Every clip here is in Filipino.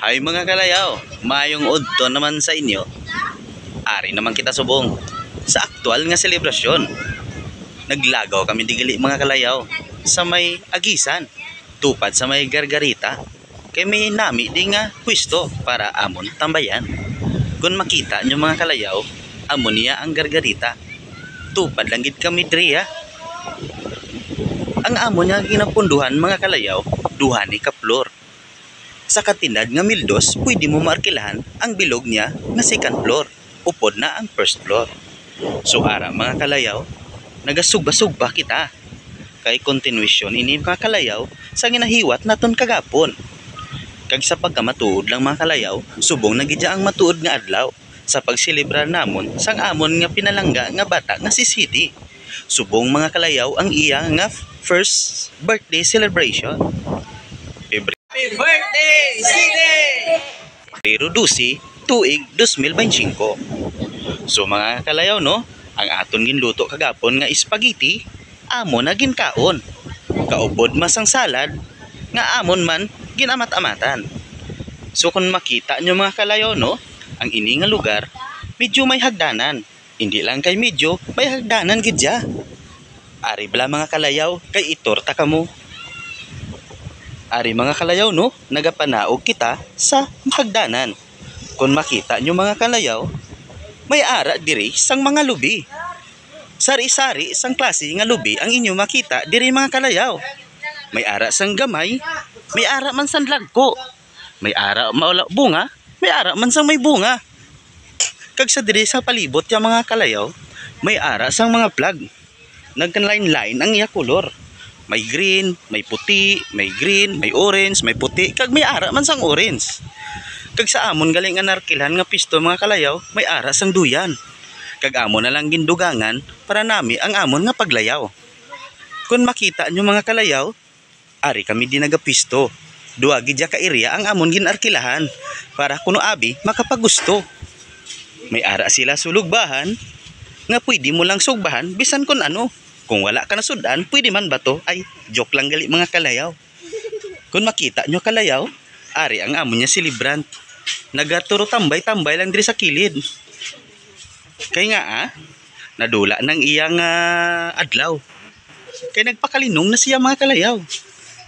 Ay mga kalayaw, mayong udto naman sa inyo. Ari naman kita subong sa aktual nga selebrasyon. Naglagaw kami digali mga kalayaw sa may agisan, tupad sa may gargarita. Kay may nami di nga pwesto para amon tambayan. Kung makita nyo mga kalayaw, amon niya ang gargarita. Tupad lang gid kami driya. Ang amon niya ginapunduhan mga kalayaw, duha ni kaplor. Sa katinad nga mildos, pwede mo maarkilahan ang bilog niya nga second floor. Upod na ang first floor. So ara mga kalayaw, nagasugba-sugba kita. Kay continuation ini mga kalayaw sa ginahiwat naton kagapon. Kag sa pagkamatuod lang mga kalayaw, subong nagidya ang matuod nga adlaw sa pagselebrar namon sang amon nga pinalangga nga bata nga si Siti. Subong mga kalayaw ang iya nga first birthday celebration. Happy birthday, Siti! Pero dusi, tuig 2025. So mga kalayaw no, ang aton ginluto kagapon nga spaghetti, amon na ginkaon. Kaubod mas ang salad, nga amon man ginamat-amatan. So kung makita nyo mga kalayaw no, ang ini nga lugar, medyo may hagdanan. Hindi lang kay medyo, may hagdanan gidya. Ari bala mga kalayaw, kay itorta kamo. Ari mga kalayaw no, nagapanaog kita sa hagdanan. Kung makita nyo mga kalayaw, may ara diri sang mga lubi. Sari-sari sang klase nga lubi ang inyo makita diri mga kalayaw. May ara sang gamay, may ara man sang lagko. May ara maula bunga, may ara man sang may bunga. Kag sa diri sa palibot ya mga kalayaw, may ara sang mga flag. Nagkan-line-line ang iya kolor. May green, may puti, may green, may orange, may puti, kag may ara man sang orange. Kag sa amon galing nga narkilan nga pisto mga kalayaw, may ara sang duyan. Kag amon na lang gindugangan para nami ang amon nga paglayaw. Kung makita nyo mga kalayaw, ari kami di nagapisto. Duwa gidya ka area ang amon ginarkilahan para kuno abi makapagusto. May ara sila sulugbahan nga pwede mo lang sugbahan bisan kun ano. Kung wala ka na sudan, pwede man ba to? Ay, joke lang gali mga kalayaw. Kung makita nyo kalayaw, ari ang amon niya celebrant. Nagaturo tambay-tambay lang diri sa kilid. Kay nga nadula ng iyang adlaw. Kay nagpakalinong na siya mga kalayaw.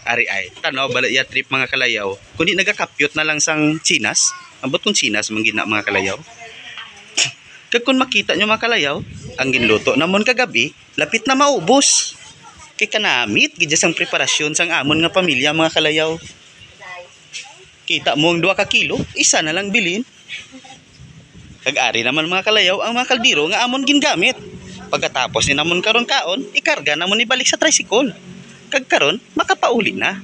Ari ay, tanaw bala iya trip mga kalayaw. Kundi nagakapyot na lang sang chinas. Ambot kung chinas manggina mga kalayaw. Kag kung makita nyo mga kalayaw, ang ginluto namon kagabi, lapit na maubos. Kay kanamit, gidya sang preparasyon sang amon nga pamilya mga kalayaw. Kita mo ang 2 ka kilo, isa na lang bilin. Kag-ari naman mga kalayaw, ang mga kaldiro nga amon gingamit. Pagkatapos ni namon karon kaon, ikarga namon ibalik sa tricycle. Kag karon, makapauli na.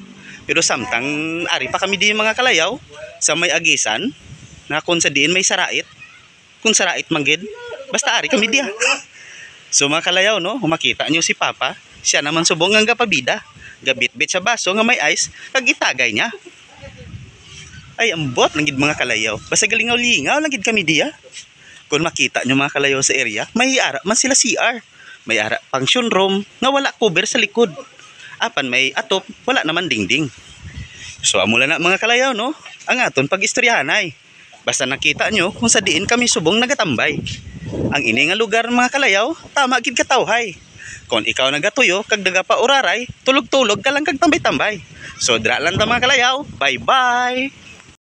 Pero samtang ari pa kami di mga kalayaw, sa may agisan, na kung sa diin may sarait, kung sarait manggid, basta ari kami diya. So mga kalayaw no, makita nyo si Papa, siya naman subong ang gapabida. Gabit-bit sa baso nga may ice, kag itagay niya. Ay ambot lang gid mga kalayaw. Basta galingaw-lingaw lang gid kami diya. Kung makita nyo mga kalayaw sa area, may ara man sila CR. May ara function room nga wala cover sa likod. Apan may atop, wala naman dingding. So amula na mga kalayaw no, ang aton pag-istoryahanay. Basta nakita nyo kung sa diin kami subong nagatambay. Ang ini nga lugar mga kalayaw, tama gid katawhay. Kung ikaw nagatuyo kag nagapauraray, tulog-tulog ka lang kag tambay-tambay. So dra lang ta mga kalayaw. Bye-bye.